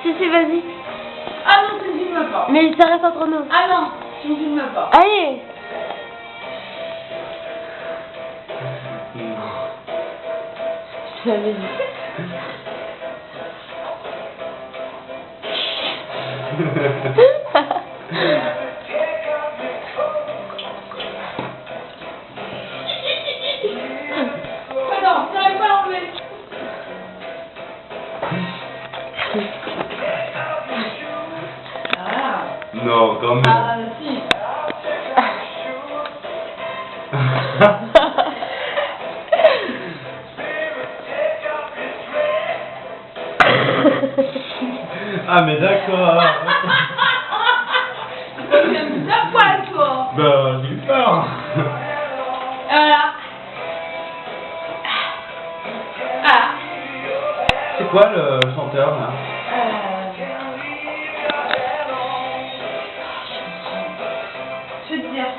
Si, vas-y. Ah non, tu ne filmes pas. Mais ça reste entre nous. Ah non, tu ne filmes pas. Allez. Je l'avais dit. Ah non, j'arrive pas à l'enlever. Ah. Non, quand même. Ah si. Ah mais d'accord. J'aime ta poil, toi. Bah j'ai eu peur. Voilà. Ah. C'est quoi le chanteur là? Je vais te dire.